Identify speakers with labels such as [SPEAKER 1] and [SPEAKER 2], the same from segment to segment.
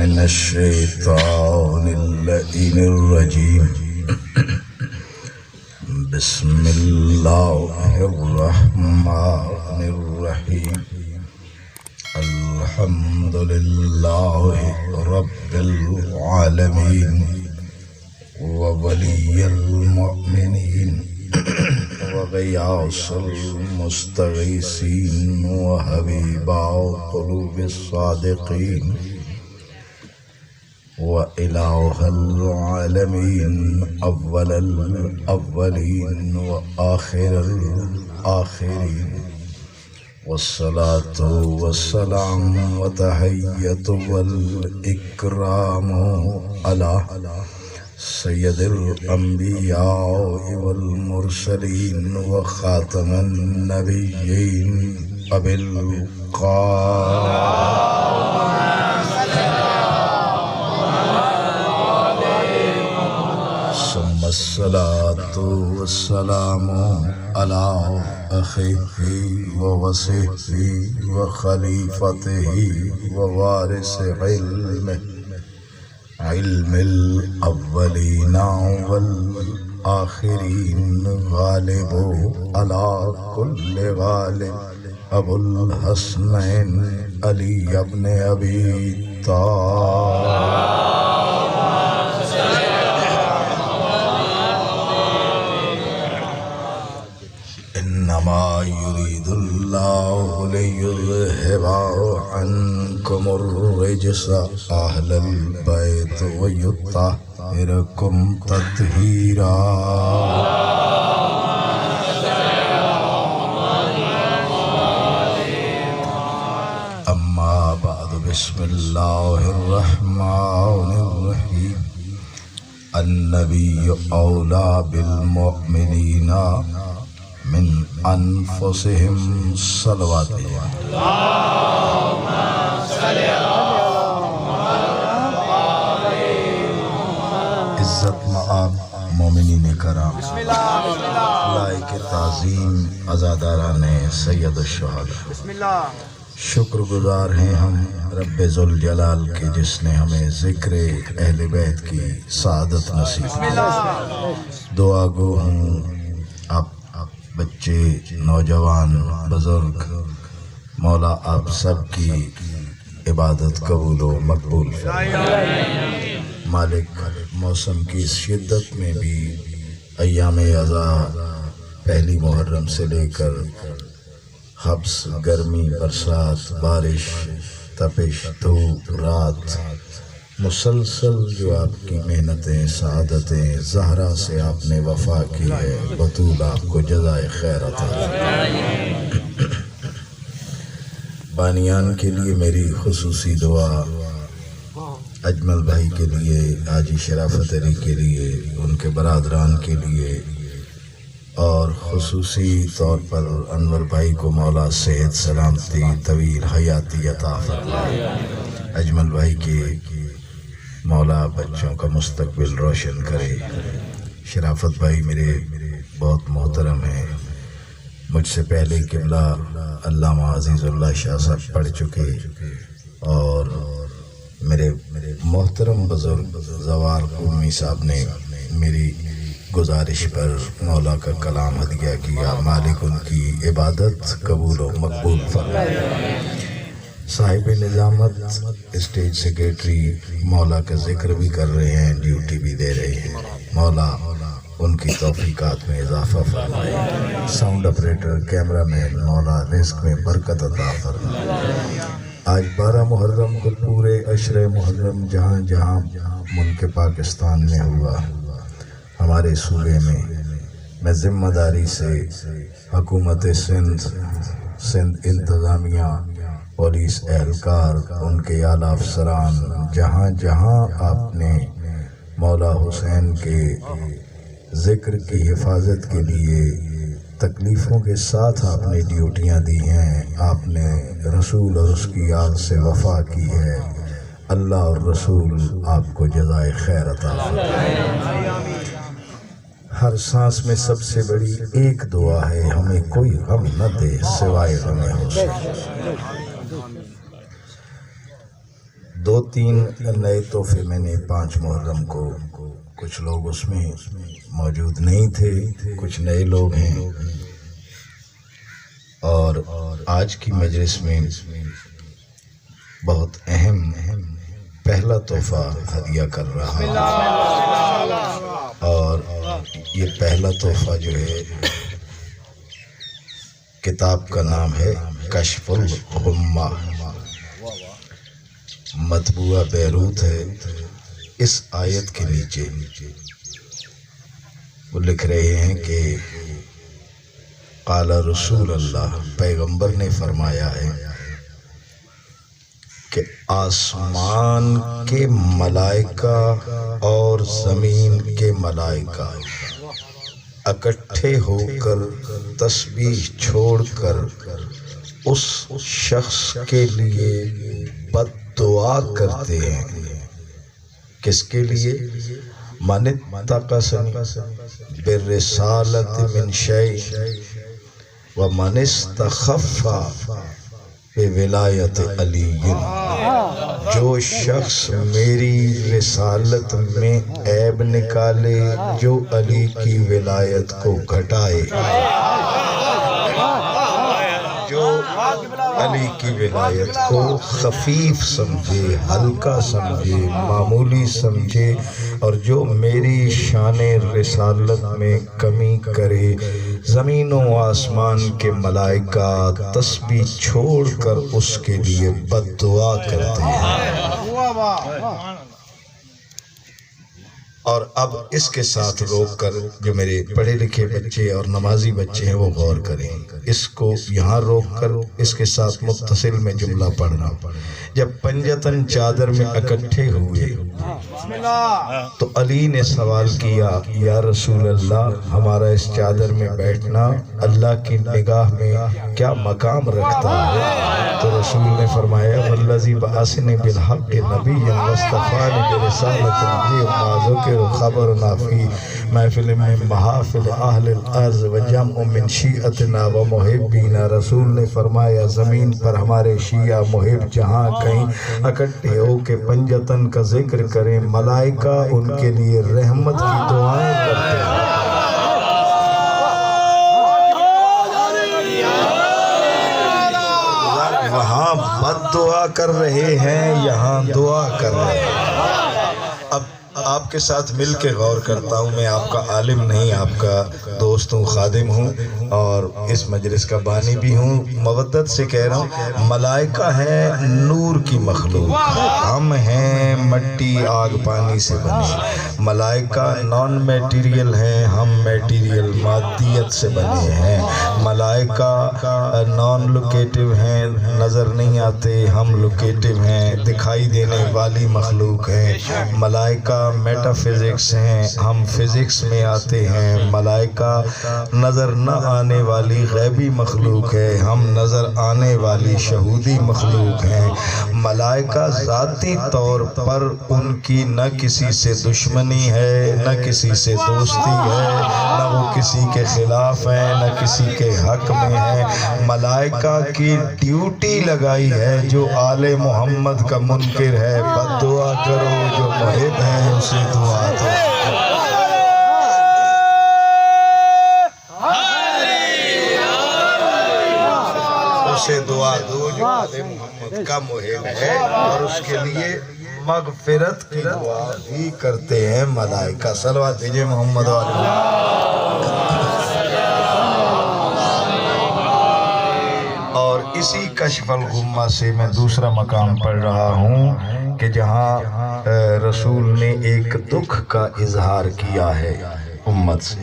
[SPEAKER 1] من الشيطان اللئيم الرجيم بسم الله الرحمن الرحيم الحمد لله رب العالمين وولي المؤمنين وغياث المستغيثين وحبيب قلوب الصادقين وإله العالمين أول الأولين وآخر الآخرين والصلاة والسلام وتحية والإكرام على سيد الأنبياء والمرسلين وخاتم النبيين أبي ثم الصلاة والسلام على أخيه ووصيه وخليفته ووارث علم الأولين والآخرين غالب على كل غالب أبو الحسنين علي بن أبي طالب إنما يريد الله ليذهب عنكم الرجس أهل البيت ويطهركم تطهيرا أما بعد بسم الله الرحمن الرحيم النبي أولى بالمؤمنين من أنفسهم صلوات اللهم صل على عزت مآب مومنین کرام لائق تعظیم عزاداران سید الشہداء شکر گزار ہیں ہم رب ذوالجلال کے جس نے ہمیں ذکر اہل بیت کی سعادت نصیب دعا گو ہوں آپ بچے نوجوان بزرگ مولا آپ سب کی عبادت قبول و مقبول مالک موسم کی شدت میں بھی ایام عزا پہلی محرم سے لے کر حبس گرمی برسات بارش تپش دھوپ رات مسلسل جو آپ کی محنتیں سعادتیں زہرا سے آپ نے وفا کی ہے بطول آپ کو جزائے خیر عطا بانیان کے لیے میری خصوصی دعا اجمل بھائی کے لیے حاجی شرافت علی کے لیے ان کے برادران کے لیے اور خصوصی طور پر انور بھائی کو مولا صحت سلامتی طویل حیاتی عطا فرمائے اجمل بھائی کے مولا بچوں کا مستقبل روشن کرے شرافت بھائی میرے بہت محترم ہیں مجھ سے پہلے قبلہ علامہ عزیز اللہ شاہ صاحب پڑھ چکے اور میرے محترم بزرگ زوار قومی صاحب نے میری گزارش پر مولا کا کلام ہدیہ کیا مالک ان کی عبادت قبول و مقبول فرمائے صاحب نظامت اسٹیج سیکریٹری مولا کا ذکر بھی کر رہے ہیں ڈیوٹی بھی دے رہے ہیں مولا ان کی توفیقات میں اضافہ فرمائے ساؤنڈ آپریٹر کیمرہ مین مولا رزق میں برکت عطا فرمائے آج 12 محرم کو پورے عشر محرم جہاں جہاں ملک پاکستان میں ہوا ہمارے صوبے میں ذمہ داری سے حکومت سندھ انتظامیہ پولیس اہلکار ان کے اعلیٰ افسران جہاں جہاں آپ نے مولا حسین کے ذکر کی حفاظت کے لیے تکلیفوں کے ساتھ آپ نے ڈیوٹیاں دی ہیں آپ نے رسول اور اس کی یاد سے وفا کی ہے اللہ اور رسول آپ کو جزائے خیر عطا فرمائے ہر سانس میں سب سے بڑی ایک دعا ہے ہمیں کوئی غم نہ دے سوائے غم حسین 2-3 نئے تحفے میں نے 5 محرم کو، کچھ لوگ اس میں موجود نہیں تھے، کچھ نئے لوگ ہیں، اور آج کی مجلس میں بہت اہم پہلا تحفہ ہدیہ کر رہا ہوں، اور یہ پہلا تحفہ جو ہے کتاب کا نام ہے کشف الغمہ، مطبوعہ بیروت ہے۔ اس آیت کے نیچے وہ لکھ رہے ہیں کہ قال رسول اللہ، پیغمبر نے فرمایا ہے کہ آسمان کے ملائکہ اور زمین کے ملائکہ اکٹھے ہو کر تسبیح چھوڑ کر اس شخص کے لیے بد دعا کرتے ہیں۔ کس کے لیے؟ من اتقسم بالرسالت من شیء ومن استخف بولایت علی، جو شخص میری رسالت میں عیب نکالے، جو علی کی ولایت کو گھٹائے، جو علی کی ولایت کو خفیف سمجھے، ہلکا سمجھے، معمولی سمجھے، اور جو میری شان رسالت میں کمی کرے، زمین و آسمان کے ملائکہ تسبیح چھوڑ کر اس کے لیے بد دعا کرتے ہیں۔ اور اب اس کے ساتھ روک کر جو میرے پڑھے لکھے بچے اور نمازی بچے ہیں وہ غور کریں، اس کو یہاں روک کر اس کے ساتھ متصل میں جملہ پڑھنا۔ جب پنجتن چادر میں اکٹھے ہوئے تو علی نے سوال کیا، یا رسول اللہ، ہمارا اس چادر میں بیٹھنا اللہ کی نگاہ میں کیا مقام رکھتا ہے؟ تو رسول نے فرمایا، والذی بعثنی بالحق نبیا واصطفانی برسالۃ نبی معذک خبرنا فی محفل میں محافل اہل الارض وجمع من شیعتنا و محبینا۔ رسول نے فرمایا، زمین پر ہمارے شیعہ محب جہاں کہیں اکٹھے ہو کے پنجتن کا ذکر کریں، ملائکہ ان کے لیے رحمت کی دعائیں کرتے ہیں۔ وہاں بد دعا کر رہے ہیں، یہاں دعا کر رہے ہیں۔ اب آپ کے ساتھ مل کے غور کرتا ہوں، میں آپ کا عالم نہیں، آپ کا دوست ہوں، خادم ہوں، اور اس مجلس کا بانی بھی ہوں۔ مودت سے کہہ رہا ہوں، ملائکہ ہیں نور کی مخلوق، ہم ہیں مٹی آگ پانی سے بنے۔ ملائکہ نان میٹیریل ہیں، ہم میٹیریل مادیت سے بنے ہیں۔ ملائکہ نان لوکیٹو ہیں، نظر نہیں آتے، ہم لوکیٹو ہیں، دکھائی دینے والی مخلوق ہیں۔ ملائکہ میٹا فزکس ہیں، ہم فزکس میں آتے ہیں۔ ملائکہ نظر نہ آنے والی غیبی مخلوق ہے، ہم نظر آنے والی شہودی مخلوق ہیں۔ ملائکہ ذاتی طور پر ان کی نہ کسی سے دشمنی ہے، نہ کسی سے دوستی ہے، نہ وہ کسی کے خلاف ہیں، نہ کسی کے حق میں ہیں۔ ملائکہ کی ڈیوٹی لگائی ہے، جو آل محمد کا منکر ہے بد دعا کرو، جو محب ہے اسے دعا دو۔ اسے دعا دو جو آل محمد کا محب ہے، اور اس کے لیے مغفرت کی دعا بھی کرتے ہیں ملائکہ۔ صلوات بھیجیں محمد اور اسی کشف الغمہ سے میں دوسرا مقام پڑھ رہا ہوں کہ جہاں رسول نے ایک دکھ کا اظہار کیا ہے امت سے۔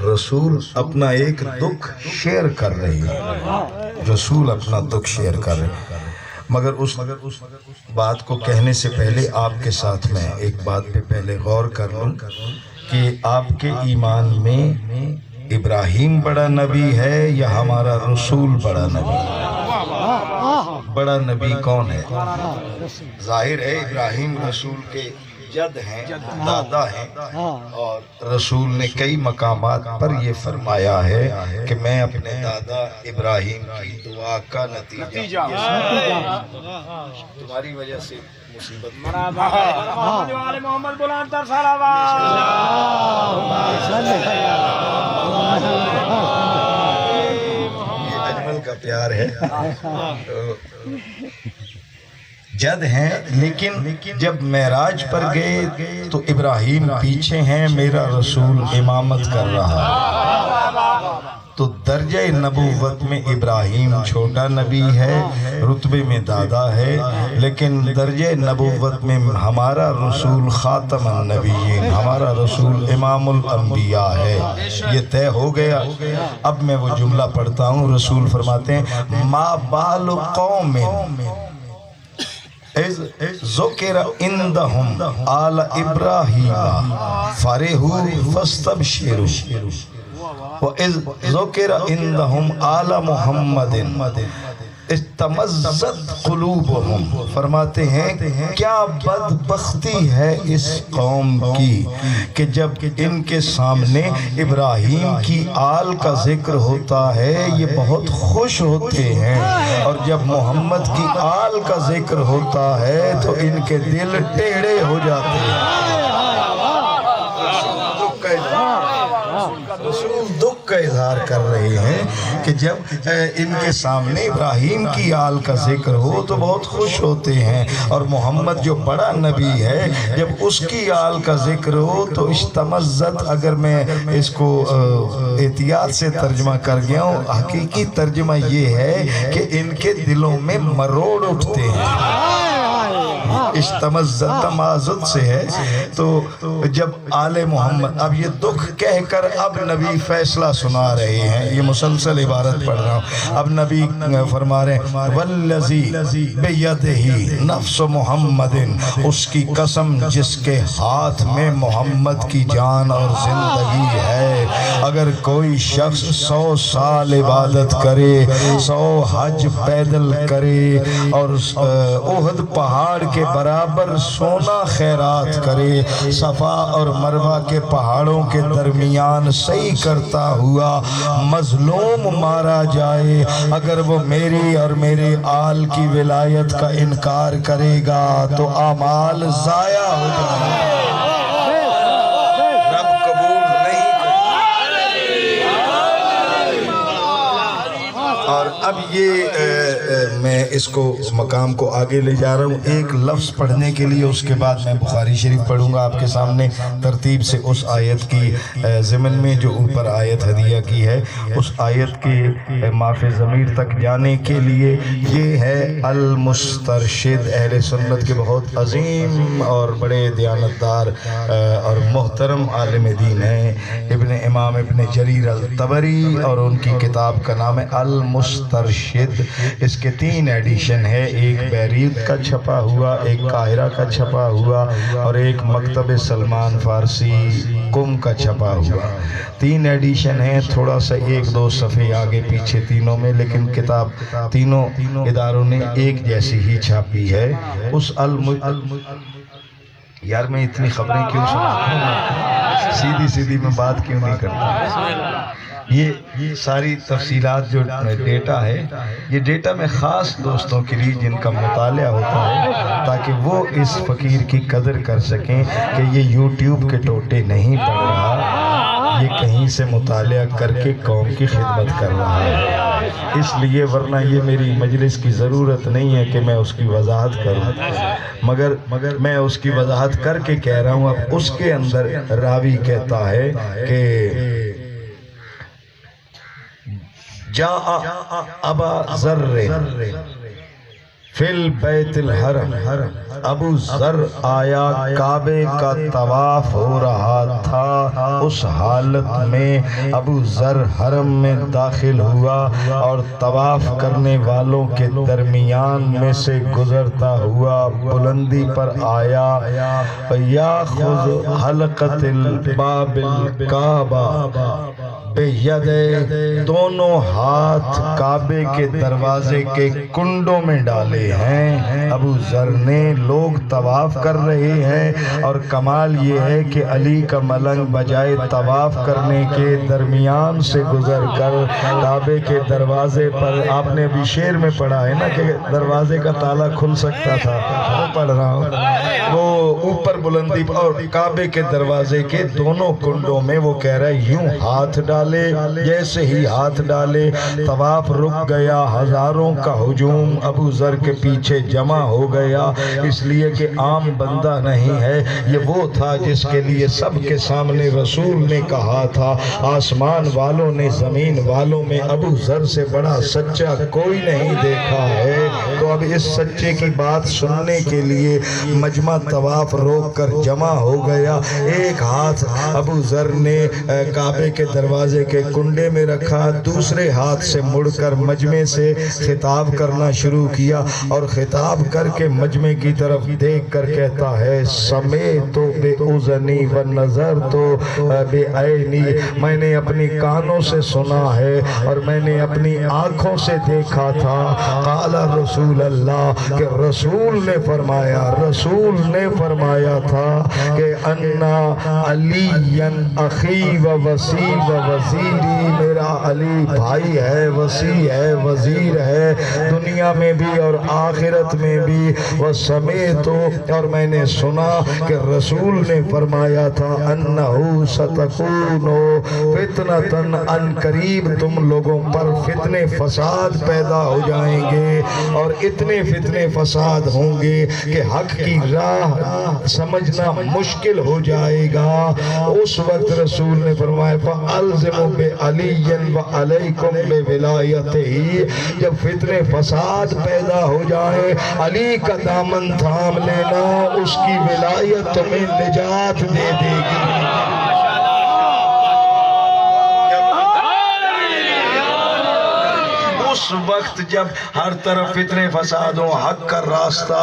[SPEAKER 1] رسول اپنا ایک دکھ شیئر کر رہی ہے، رسول اپنا دکھ شیئر کر رہے ہیں، مگر اس بات کو کہنے سے پہلے آپ کے ساتھ میں ایک بات پہ پہلے غور کر لوں کہ آپ کے ایمان میں ابراہیم بڑا نبی ہے یا ہمارا رسول بڑا نبی ہے؟ بڑا نبی کون ہے؟ ظاہر ہے ابراہیم رسول کے جد ہیں، دادا ہیں، اور رسول نے کئی مقامات پر یہ فرمایا ہے کہ میں اپنے دادا ابراہیم کی دعا کا نتیجہ تمہاری وجہ سے مصیبت
[SPEAKER 2] محمد بلند تر
[SPEAKER 1] یہ اجمل کا پیار ہے. جد ہیں لیکن جب معراج پر گئے تو ابراہیم پیچھے ہیں، میرا رسول امامت کر رہا ہے. تو درجہ نبوت میں ابراہیم چھوٹا نبی ہے، رتبے میں دادا ہے، لیکن درجہ نبوت میں ہمارا رسول خاتم النبیین، ہمارا رسول امام الانبیاء ہے. یہ طے ہو گیا. اب میں وہ جملہ پڑھتا ہوں. رسول فرماتے ہیں ما بال قوم ذکر عندہم آل ابراہیم فرحوا فاستبشروا وَإِذْ ذُكِرَ عِندَهُمْ آلَ مُحَمَّدٍ استمزت قلوبہم. فرماتے ہیں کیا بدبختی ہے اس قوم کی کہ جب ان کے سامنے ابراہیم کی آل کا ذکر ہوتا ہے یہ بہت خوش ہوتے ہیں، اور جب محمد کی آل کا ذکر ہوتا ہے تو ان کے دل ٹیڑھے ہو جاتے ہیں. رسول دکھ کا اظہار کر رہے ہیں کہ جب ان کے سامنے ابراہیم کی آل کا ذکر ہو تو بہت خوش ہوتے ہیں، اور محمد جو بڑا نبی ہے جب اس کی آل کا ذکر ہو تو اشتمزت. اگر میں اس کو احتیاط سے ترجمہ کر گیا ہوں، حقیقی ترجمہ یہ ہے کہ ان کے دلوں میں مروڑ اٹھتے ہیں. اشتمزت تمازد سے ہے. تو جب آل محمد، اب یہ دکھ کہہ کر اب نبی فیصلہ سنا رہے ہیں. یہ مسلسل عبارت پڑھ رہا ہوں. اب نبی فرما رہے ہیں والذی بیدہ نفس محمد، اس کی قسم جس کے ہاتھ میں محمد کی جان اور زندگی ہے. اگر کوئی شخص 100 سال عبادت کرے، 100 حج پیدل کرے، اور احد پہاڑ کے برابر سونا خیرات کرے، صفا اور مروہ کے پہاڑوں کے درمیان صحیح کرتا ہوا مظلوم مارا جائے، اگر وہ میری اور میرے آل کی ولایت کا انکار کرے گا تو اعمال ضائع ہو جائیں گے، رب قبول نہیں کرے. اور اب یہ میں اس کو مقام کو آگے لے جا رہا ہوں ایک لفظ پڑھنے کے لیے. اس کے بعد میں بخاری شریف پڑھوں گا آپ کے سامنے ترتیب سے. اس آیت کی ضمن میں جو اوپر آیت ہدیہ کی ہے، اس آیت کے مافِ ضمیر تک جانے کے لیے یہ ہے المسترشد. اہل سنت کے بہت عظیم اور بڑے دیانتدار اور محترم عالم دین ہیں امام ابن جریر الطبری، اور ان کی کتاب کا نام ہے المسترشد. اس کے 3 ایڈیشن ہے، ایک بیروت کا چھپا ہوا، ایک قاہرہ کا چھپا ہوا، اور ایک مکتب سلمان فارسی قم کا چھپا ہوا. 3 ایڈیشن ہیں، تھوڑا سا 1-2 صفحے آگے پیچھے تینوں میں، لیکن کتاب تینوں اداروں نے ایک جیسی ہی چھاپی ہے. اس یار میں اتنی خبریں کیوں سناتا ہوں، سیدھی میں بات کیوں نہیں کرتا. یہ ساری تفصیلات جو ڈیٹا ہے، یہ ڈیٹا میں خاص دوستوں کے لیے جن کا مطالعہ ہوتا ہے تاکہ وہ اس فقیر کی قدر کر سکیں کہ یہ یوٹیوب کے ٹوٹے نہیں پڑھ رہا، یہ کہیں سے مطالعہ کر کے قوم کی خدمت کر رہا ہے. اس لیے ورنہ یہ میری مجلس کی ضرورت نہیں ہے کہ میں اس کی وضاحت کروں، مگر میں اس کی وضاحت کر کے کہہ رہا ہوں. اب اس کے اندر راوی کہتا ہے کہ جاء ابا ذر فی البیت الحرم، ابو ذر آیا، کعبے کا طواف ہو رہا تھا. اس حالت میں ابو ذر حرم میں داخل ہوا اور طواف کرنے والوں کے درمیان میں سے گزرتا ہوا بلندی پر آیا. یاخذ حلقۃ الباب الکعبہ، بیدے دونوں ہاتھ کعبے کے دروازے کے کنڈوں میں ڈالے ہیں۔ ابو ذر نے لوگ طواف کر رہے ہیں اور کمال یہ ہے کہ علی کا ملنگ بجائے طواف کرنے کے درمیان سے گزر کر کعبے کے دروازے پر، آپ نے ابھی شعر میں پڑھا ہے نا کہ دروازے کا تالا کھل سکتا تھا، وہ پڑھ رہا ہوں، وہ اوپر بلندی اور کعبے کے دروازے کے دونوں کنڈوں میں وہ کہہ رہا ہے یوں ہاتھ ڈالے، جیسے ہی ہاتھ ڈالے طواف رک گیا، ہزاروں کا ہجوم ابو ذر کے پیچھے جمع ہو گیا، اس لیے کہ عام بندہ نہیں ہے، یہ وہ تھا جس کے لیے سب کے سامنے رسول نے کہا تھا آسمان والوں نے زمین والوں میں ابو ذر سے بڑا سچا کوئی نہیں دیکھا ہے۔ تو اب اس سچے کی بات سننے کے لیے مجمع طواف روک کر جمع ہو گیا۔ ایک ہاتھ ابو ذر نے کعبے کے دروازے کے کنڈے میں رکھا، دوسرے ہاتھ سے مڑ کر مجمع سے خطاب کرنا شروع کیا اور خطاب کر کے مجمع کی طرف دیکھ کر کہتا ہے سمیت بے اذنی و نظر تو بے عینی، میں نے اپنی کانوں سے سنا ہے اور میں نے اپنی آنکھوں سے دیکھا تھا۔ قال رسول اللہ، کہ رسول نے فرمایا تھا کہ انا علی اخی و وصی و وزیری، میرا علی بھائی ہے، وصی ہے، وزیر ہے، دنیا میں بھی اور آخرت میں بھی۔ وسمیت، اور میں نے سنا کہ رسول نے فرمایا تھا انہو ستکون فتنۃ، ان قریب تم لوگوں پر فتنے فساد پیدا ہو جائیں گے اور اتنے فتنے فساد ہوں گے کہ حق کی راہ سمجھنا مشکل ہو جائے گا۔ اس وقت رسول نے فرمایا فَأَلْزِمُ بِعَلِيٍّ وَعَلَيْكُمْ بِوِلَایَتِهِ، جب فتنے فساد پیدا ہو جائے علی کا دامن تھام لینا، اس کی ولایت تمہیں نجات دے دے گی۔ اس وقت جب ہر طرف فتنے فسادوں، حق کا راستہ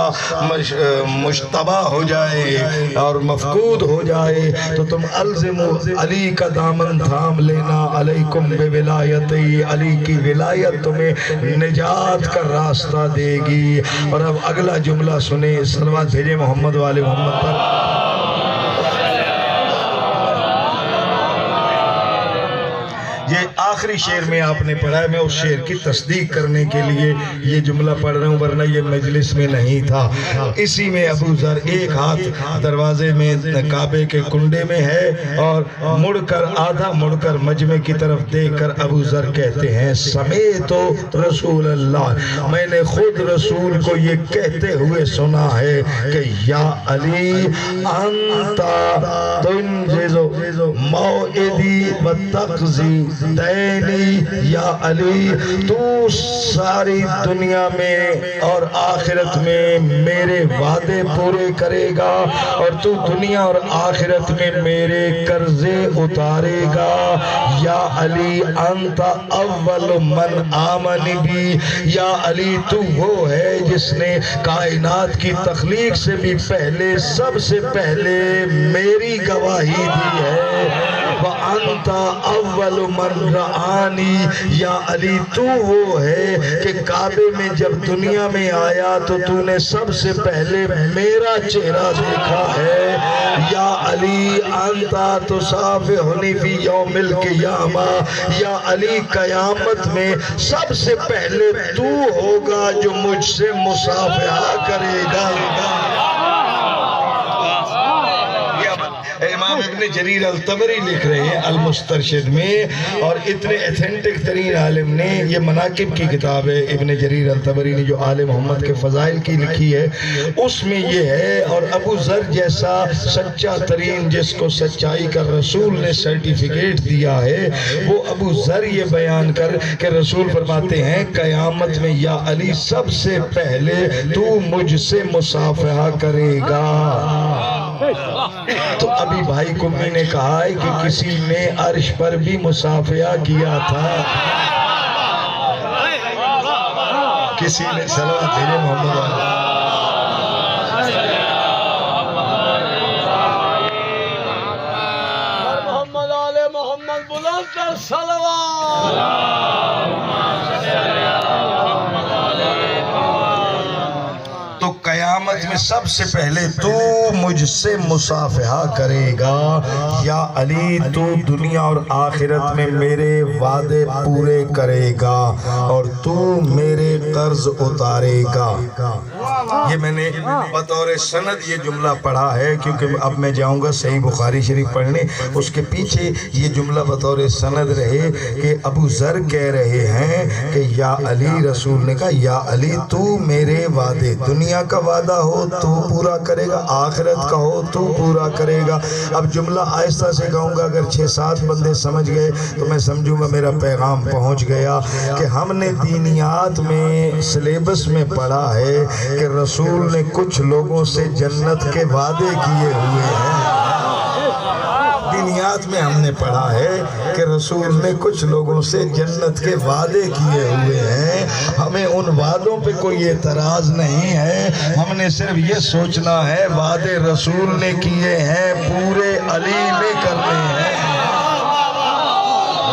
[SPEAKER 1] مشتبہ ہو جائے اور مفقود ہو جائے تو تم الزم علی کا دامن تھام لینا، علیکم بولایتی، علی کی ولایت تمہیں نجات کا راستہ دے گی۔ اور اب اگلا جملہ سنیں، صلوات بھیجیں محمد والے محمد پر۔ یہ آخری شعر میں آپ نے پڑھا ہے، میں اس شعر کی تصدیق کرنے کے لیے یہ جملہ پڑھ رہا ہوں، ورنہ یہ مجلس میں نہیں تھا۔ اسی میں ابو ذر ایک ہاتھ دروازے میں کعبے کے کنڈے میں ہے اور آدھا مڑ کر مجمع کی طرف دیکھ کر ابو ذر کہتے ہیں سمیت رسول اللہ، میں نے خود رسول کو یہ کہتے ہوئے سنا ہے کہ یا علی انتا تنجز موعدی و تقضی دینی، یا علی تو ساری دنیا میں اور آخرت میں میرے وعدے پورے کرے گا اور تو دنیا اور آخرت میں میرے قرضے اتارے گا۔ یا علی انت اول من آمن بی، یا علی تو وہ ہے جس نے کائنات کی تخلیق سے بھی پہلے سب سے پہلے میری گواہی دی ہے۔ وَأَنْتَ أَوَّلُ مَنْ رَآنِي، یا علی تو وہ ہے کہ کعبے میں جب دنیا میں آیا تو تو نے سب سے پہلے میرا چہرہ دیکھا ہے۔ یا علی انتا تصافحنی فی یوم القیامہ، یا علی قیامت میں سب سے پہلے تو ہوگا جو مجھ سے مصافحہ کرے گا۔ امام ابن جریر الطبری لکھ رہے ہیں المسترشد میں، اور اتنے ایتھنٹک ترین عالم نے، یہ مناقب کی کتاب ہے ابن جریر الطبری نے جو آل محمد کے فضائل کی لکھی ہے، اس میں یہ ہے۔ اور ابو ذر جیسا سچا ترین جس کو سچائی کا رسول نے سرٹیفکیٹ دیا ہے، وہ ابو ذر یہ بیان کر کہ رسول فرماتے ہیں قیامت میں یا علی سب سے پہلے تو مجھ سے مصافحہ کرے گا۔ تو ابھی بھائی کمی نے کہا ہے کہ کسی نے عرش پر بھی مصافحہ کیا تھا، کسی نے صلوات بھیجے محمد
[SPEAKER 2] محمد آل محمد بلند در صلوات
[SPEAKER 1] تو قیامت میں سب سے پہلے تو مجھ سے مصافحہ کرے گا، یا علی تو دنیا اور آخرت میں میرے وعدے پورے کرے گا اور تو میرے قرض اتارے گا۔ یہ میں نے بطور سند یہ جملہ پڑھا ہے، کیونکہ اب میں جاؤں گا صحیح بخاری شریف پڑھنے، اس کے پیچھے یہ جملہ بطور سند رہے کہ ابو ذر کہہ رہے ہیں کہ یا علی، رسول نے کہا یا علی تو میرے وعدے، دنیا کا وعدہ ہو تو پورا کرے گا، آخرت کا ہو تو پورا کرے گا۔ اب جملہ آہستہ سے کہوں گا، اگر 6-7 بندے سمجھ گئے تو میں سمجھوں گا میرا پیغام پہنچ گیا کہ ہم نے دینیات میں سلیبس میں پڑھا ہے کہ رسول نے کچھ لوگوں سے جنت کے وعدے کیے ہوئے ہیں۔ دینیات میں ہم نے پڑھا ہے کہ رسول نے کچھ لوگوں سے جنت کے وعدے کیے ہوئے ہیں۔ ہمیں ان وعدوں پہ کوئی اعتراض نہیں ہے، ہم نے صرف یہ سوچنا ہے وعدے رسول نے کیے ہیں پورے علی نے کرنے ہیں،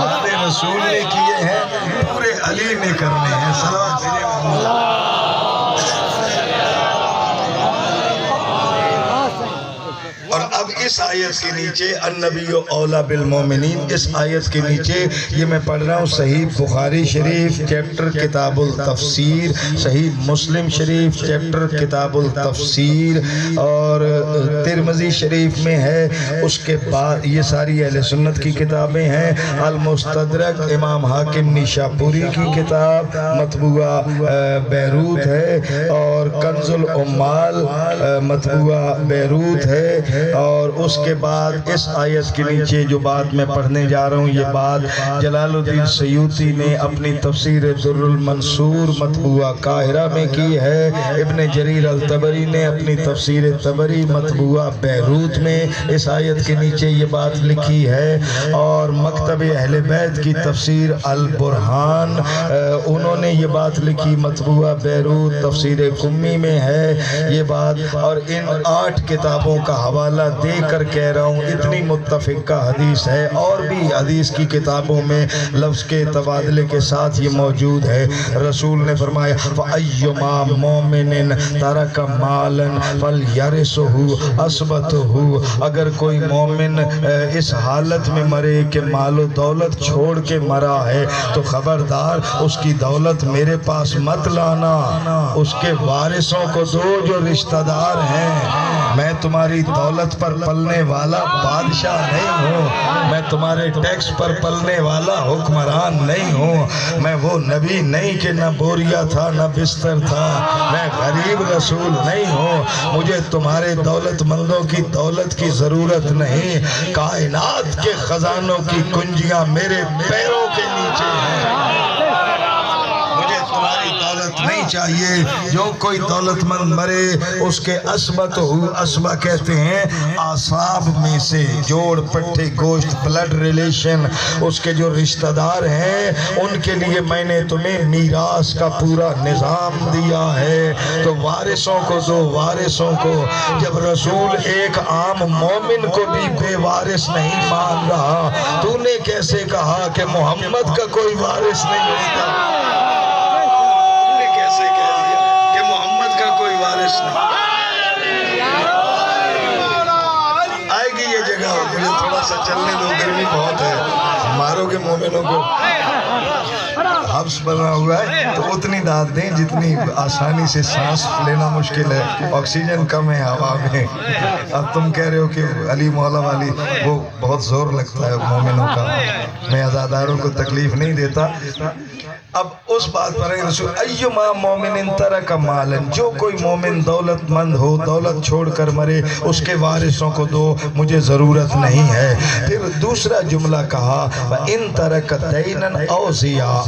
[SPEAKER 1] وعدے رسول نے کیے ہیں پورے علی نے کرنے ہیں۔ صلوات اللہ۔ اور اب اس آیت کے نیچے النبی اولا بالمومنین، اس آیت کے نیچے یہ میں پڑھ رہا ہوں صحیح بخاری شریف چیپٹر کتاب التفسیر، صحیح مسلم شریف چیپٹر کتاب التفسیر، اور ترمذی شریف میں ہے۔ اس کے بعد یہ ساری اہل سنت کی کتابیں ہیں، المستدرک امام حاکم نیشاپوری کی کتاب مطبوعہ بیروت ہے، اور کنز العمال مطبوعہ بیروت ہے، اور اس کے بعد اس آیت کے نیچے جو بات میں پڑھنے جا رہا ہوں، یہ بات جلال الدین سیوطی نے اپنی تفسیر در المنصور مطبوعہ قاہرہ میں کی ہے، ابن جریر الطبری نے اپنی تفسیر طبری مطبوعہ بیروت میں اس آیت کے نیچے یہ بات لکھی ہے، اور مکتب اہل بیت کی تفسیر البرہان انہوں نے یہ بات لکھی مطبوعہ بیروت، تفسیر قمی میں ہے یہ بات، اور ان 8 کتابوں کا حوالہ دے کر کہہ رہا ہوں اتنی متفقہ حدیث ہے، اور بھی حدیث کی کتابوں میں لفظ کے تبادلے کے ساتھ یہ موجود ہے۔ رسول نے فرمایا فَأَيُّمَا مُؤْمِنٍ تَرَكَ مَالًا فَلْيَرِثْهُ أَصْبَتُهُ، اگر کوئی مومن اس حالت میں مرے کہ مال و دولت چھوڑ کے مرا ہے تو خبردار اس کی دولت میرے پاس مت لانا، اس کے وارثوں کو دو جو رشتہ دار ہیں۔ میں تمہاری دولت پر پلنے والا بادشاہ نہیں ہوں، میں تمہارے ٹیکس پر پلنے والا حکمران نہیں ہوں، میں وہ نبی نہیں کہ نہ بوریا تھا نہ بستر تھا، میں غریب رسول نہیں ہوں، مجھے تمہارے دولت مندوں کی دولت کی ضرورت نہیں، کائنات کے خزانوں کی کنجیاں میرے پیروں کے نیچے ہیں، مجھے تمہاری دولت نہیں چاہیے۔ جو کوئی دولت مند مرے اس کے اسبت ہو، اسبہ کہتے ہیں اعصاب میں سے، جوڑ پٹھے گوشت بلڈ ریلیشن، اس کے جو رشتہ دار ہیں ان کے لیے میں نے تمہیں میراث کا پورا نظام دیا ہے، تو وارثوں کو دو، وارثوں کو۔ جب رسول ایک عام مومن کو بھی بے وارث نہیں مان رہا، تو نے کیسے کہا کہ محمد کا کوئی وارث نہیں ہوتا؟ آئے گی یہ جگہ، مجھے تھوڑا سا چلنے دو، گرمی بہت ہے، مارو گے مومنوں کو، حبس بنا ہوا ہے تو اتنی داد دیں جتنی آسانی سے سانس لینا مشکل ہے، آکسیجن کم ہے ہوا میں۔ اب تم کہہ رہے ہو کہ علی مولا والی وہ بہت زور لگتا ہے مومنوں کا، میں عزاداروں کو تکلیف نہیں دیتا۔ اب اس بات پر ہے رسول ایما مومن ترک مالن، جو کوئی مومن دولت مند ہو دولت چھوڑ کر مرے اس کے وارثوں کو دو، مجھے ضرورت نہیں ہے۔ پھر دوسرا جملہ کہا ان ترک دینا او ضیاء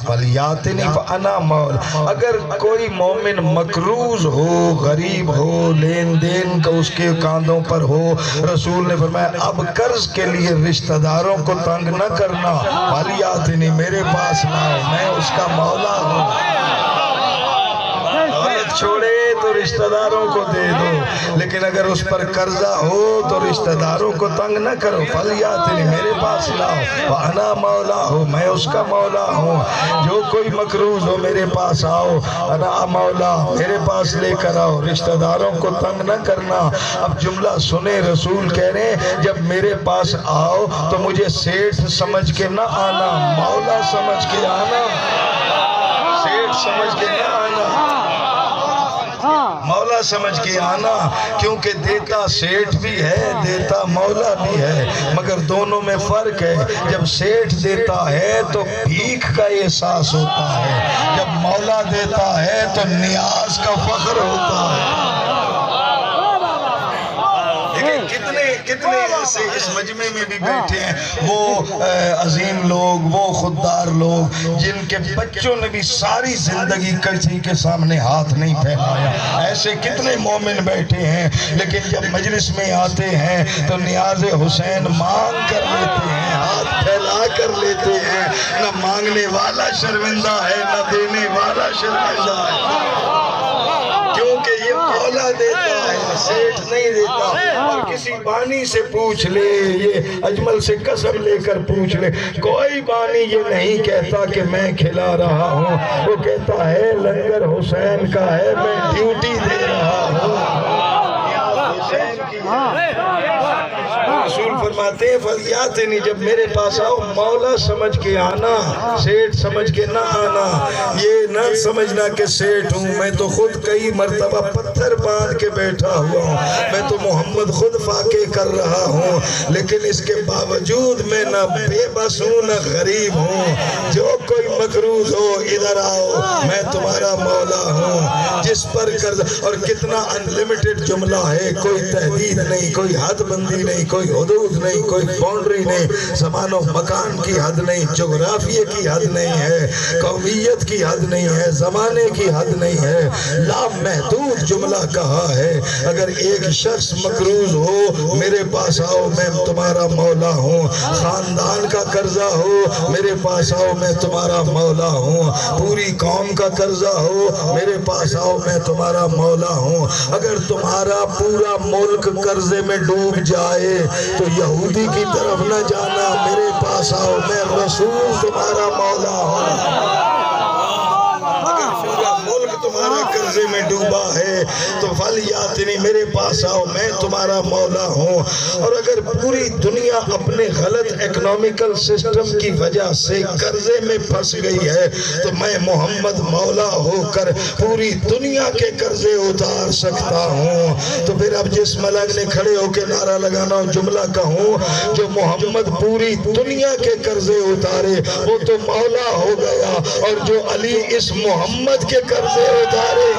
[SPEAKER 1] فلیاتنی فانا مول، اگر کوئی مومن مقروض ہو، غریب ہو، لین دین کا اس کے کاندھوں پر ہو، رسول نے فرمایا اب قرض کے لیے رشتہ داروں کو تنگ نہ کرنا، فلیاتنی میرے پاس لاؤ، میں اس کا مولا ہوں۔ دولت چھوڑے تو رشتہ داروں کو دے دو، لیکن اگر اس پر قرضہ ہو تو رشتہ داروں کو تنگ نہ کرو۔ فلیاتنی، میرے پاس لاؤ، وانا مولا ہوں، میں اس کا مولا ہوں۔ جو کوئی مقروض ہو میرے پاس آؤ، انا مولا، میرے پاس لے کر آؤ، رشتہ داروں کو تنگ نہ کرنا۔ اب جملہ سنے، رسول کہہ رہے ہیں جب میرے پاس آؤ تو مجھے سیٹھ سمجھ کے نہ آنا، مولا سمجھ کے آنا، سیٹھ سمجھ کے نہ آنا، مولا سمجھ کے آنا، کیونکہ دیتا سیٹھ بھی ہے، دیتا مولا بھی ہے، مگر دونوں میں فرق ہے۔ جب سیٹھ دیتا ہے تو بھیک کا احساس ہوتا ہے، جب مولا دیتا ہے تو نیاز کا فخر ہوتا ہے۔ کتنے ایسے اس مجمع میں بھی بیٹھے ہیں وہ عظیم لوگ، وہ خوددار لوگ جن کے بچوں نے بھی ساری زندگی کسی کے سامنے ہاتھ نہیں پھیلایا۔ ایسے کتنے مومن بیٹھے ہیں لیکن جب مجلس میں آتے ہیں تو نیاز حسین مانگ کر لیتے ہیں، ہاتھ پھیلا کر لیتے ہیں۔ نہ مانگنے والا شرمندہ ہے، نہ دینے والا شرمندہ ہے، کیونکہ یہ مولا دیتا ہے، سیٹھ نہیں دیتا۔ اور کسی بانی سے پوچھ لے، یہ اجمل سے قسم لے کر پوچھ لے، کوئی بانی یہ نہیں کہتا کہ میں کھلا رہا ہوں، وہ کہتا ہے لنگر حسین کا ہے، میں ڈیوٹی دے رہا ہوں۔ رسول فرماتے ہیں فلیاتنی، جب میرے پاس آؤ مولا سمجھ کے آنا، سیٹھ سمجھ کے نہ آنا۔ یہ نہ سمجھنا کہ سیٹھ ہوں، میں تو خود کئی مرتبہ پتھر باندھ کے بیٹھا ہوا ہوں، میں تو محمد خود فاقے کر رہا ہوں، لیکن اس کے باوجود میں نہ بے بس ہوں نہ غریب ہوں۔ جو کوئی مقروض ہو ادھر آؤ، میں تمہارا مولا ہوں، جس پر قرض۔ اور کتنا انلیمیٹڈ جملہ ہے، کوئی تحدید نہیں، کوئی حد بندی نہیں، کوئی حدود نہیں، کوئی باؤنڈری نہیں، زمان و مکان کی حد نہیں، جغرافیے کی حد نہیں ہے، قومیت کی حد نہیں ہے، زمانے کی حد نہیں ہے، لامحدود جملہ کہا ہے۔ اگر ایک شخص مقروض ہو میرے پاس آؤ، میں تمہارا مولا ہوں۔ خاندان کا قرضہ ہو میرے پاس آؤ، میں تمہارا مولا ہوں۔ پوری قوم کا قرضہ ہو میرے پاس آؤ، میں تمہارا مولا ہوں۔ اگر تمہارا پورا ملک قرضے میں ڈوب جائے تو یہودی کی طرف نہ جانا، میرے پاس آؤ، میں رسول تمہارا مولا ہوں۔ اگر پورا ملک تمہارا قرضے میں ڈوبا ہے تو فلیاتنی، میرے پاس آؤ، میں تمہارا مولا ہوں۔ اور اگر پوری دنیا اپنے غلط اکنامیکل سسٹم کی وجہ سے قرضے میں پھنس گئی ہے تو میں محمد مولا ہو کر پوری دنیا کے قرضے اتار سکتا ہوں۔ تو پھر اب جس ملک نے کھڑے ہو کے نعرہ لگانا ہو، جملہ کہوں، جو محمد پوری دنیا کے قرضے اتارے وہ تو مولا ہو گیا، اور جو علی اس محمد کے قرضے اتارے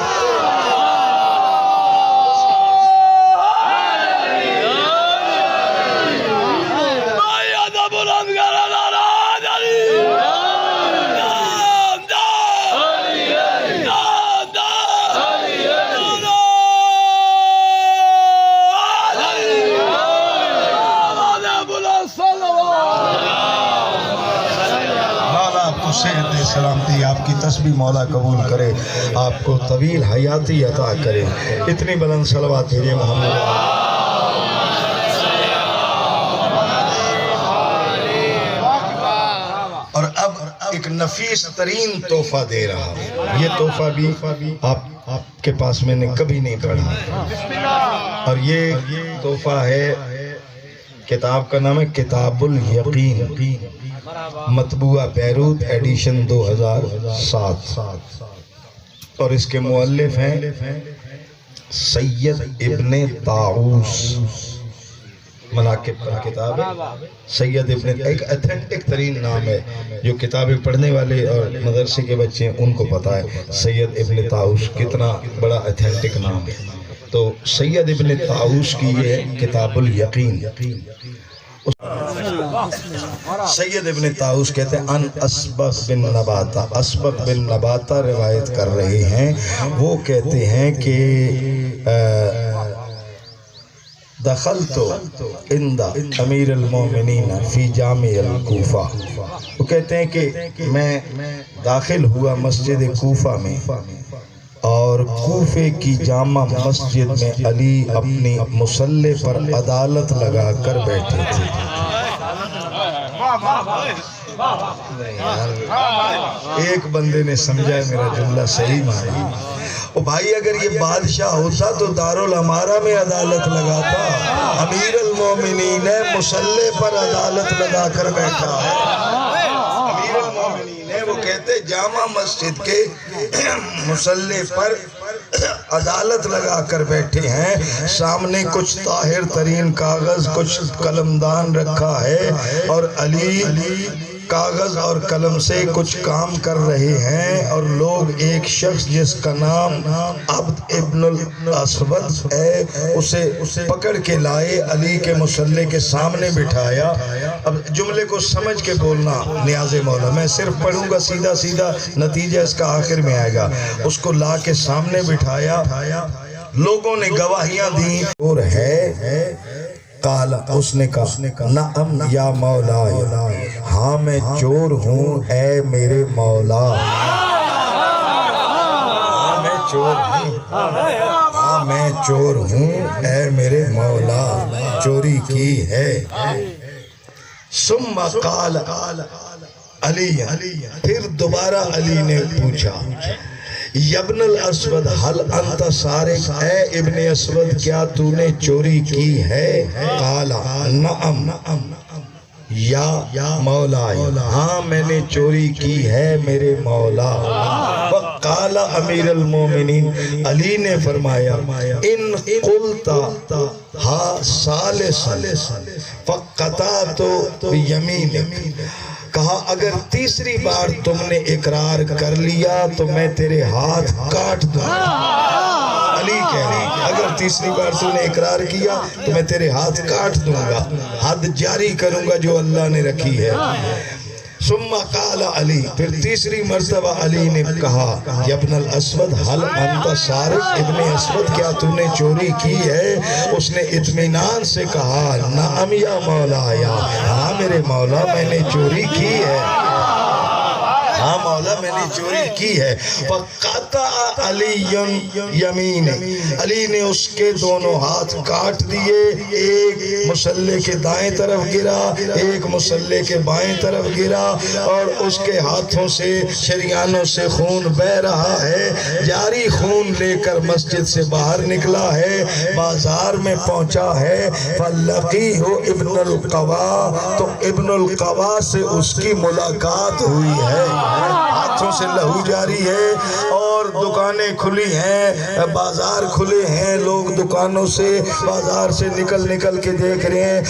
[SPEAKER 1] سلامتی، آپ کی تسبیح مولا قبول کرے، آپ کو طویل حیاتی عطا کرے۔ اتنی بلند صلوات بھیجئے محمد۔ اور اب ایک نفیس ترین تحفہ دے رہا ہوں، یہ تحفہ بھی آپ کے پاس میں نے کبھی نہیں پڑھا، اور یہ تحفہ ہے، کتاب کا نام ہے کتاب الیقین، مطبوعہ بیروت ایڈیشن 2007، اور اس کے مؤلف ہیں سید ابن طاؤس۔ مناقب کا کتاب ہے، سید ابن، ایک ایتھنٹک ترین نام ہے، جو کتابیں پڑھنے والے اور مدرسے کے بچے ہیں ان کو پتا ہے سید ابن طاؤس کتنا بڑا ایتھنٹک نام ہے۔ تو سید ابن طاؤس کی یہ کتاب الیقین۔ سید ابن طاؤس کہتے ہیں ان اسبغ بن نباتہ، اسبغ بن نباتہ روایت کر رہے ہیں، وہ کہتے ہیں کہ دخلت عند امیر المومنین فی جامع الکوفہ، وہ کہتے ہیں کہ میں داخل ہوا مسجد کوفہ میں، اور کوفے کی جامع مسجد میں علی اپنی مصلی پر عدالت لگا کر بیٹھے تھے۔ ایک بندے نے سمجھا ہے میرا جملہ صحیح مانا، او بھائی اگر یہ بادشاہ ہوتا تو دارالامارہ میں عدالت لگاتا، امیر المومنین ہے مصلی پر عدالت لگا کر بیٹھا ہے۔ امیر المومنین ہے، وہ کہتے جامع مسجد کے مصلی پر عدالت لگا کر بیٹھے ہیں، سامنے کچھ طاہر ترین کاغذ کچھ قلمدان رکھا ہے، اور علی کاغذ اور قلم سے کچھ کام کر رہے ہیں، اور لوگ ایک شخص جس کا نام عبد ابن الاسود ہے اسے پکڑ کے لائے، علی کے مصلی کے سامنے بٹھایا۔ اب جملے کو سمجھ کے بولنا نیاز مولا، میں صرف پڑھوں گا سیدھا سیدھا، نتیجہ اس کا آخر میں آئے گا۔ اس کو لا کے سامنے بٹھایا، لوگوں نے گواہیاں دیں، اور ہے قال، اس نے کہا نعم یا مولا، ہاں میں چور ہوں اے میرے مولا، ہاں میں چور ہوں، ہاں میں چور ہوں اے میرے مولا، چوری کی ہے۔ ثم قال علی، پھر دوبارہ علی نے پوچھا ابن الاسود حل انت سارق، اے ابن اسود کیا تو نے چوری کی ہے؟ قال نعم یا مولا، ہاں میں نے چوری کی ہے میرے مولا۔ وقال امیر المومنین، علی نے فرمایا ان قلت ہا ثالثا فقطعت بیمینک، کہا اگر تیسری بار تم نے اقرار کر لیا تو میں تیرے ہاتھ کاٹ دوں گا۔ علی کہہ رہے ہیں اگر تیسری بار تم نے اقرار کیا تو میں تیرے ہاتھ کاٹ دوں گا، حد جاری کروں گا جو اللہ نے رکھی ہے۔ ثم قال علی، پھر تیسری مرتبہ علی نے کہا ابن الاسود حل انت سارق، ابن اسود کیا تو نے چوری کی ہے؟ اس نے اطمینان سے کہا نعم یا مولا، ہاں میرے مولا میں نے چوری کی ہے، ہاں مولا میں نے چوری کی ہے۔ فقطع علی یمین، علی نے اس کے دونوں ہاتھ کاٹ دیے، ایک مصلی کے دائیں طرف گرا، ایک مصلی کے بائیں طرف گرا، اور اس کے ہاتھوں سے شریانوں سے خون بہ رہا ہے، جاری خون لے کر مسجد سے باہر نکلا ہے، بازار میں پہنچا ہے۔ فلقیہ ابن القوا، تو ابن القوا سے اس کی ملاقات ہوئی ہے، ہاتھوں سے لہو جاری ہے، اور دکانیں کھلی ہیں، بازار کھلے ہیں، لوگ دکانوں سے بازار سے نکل کے دیکھ رہے ہیں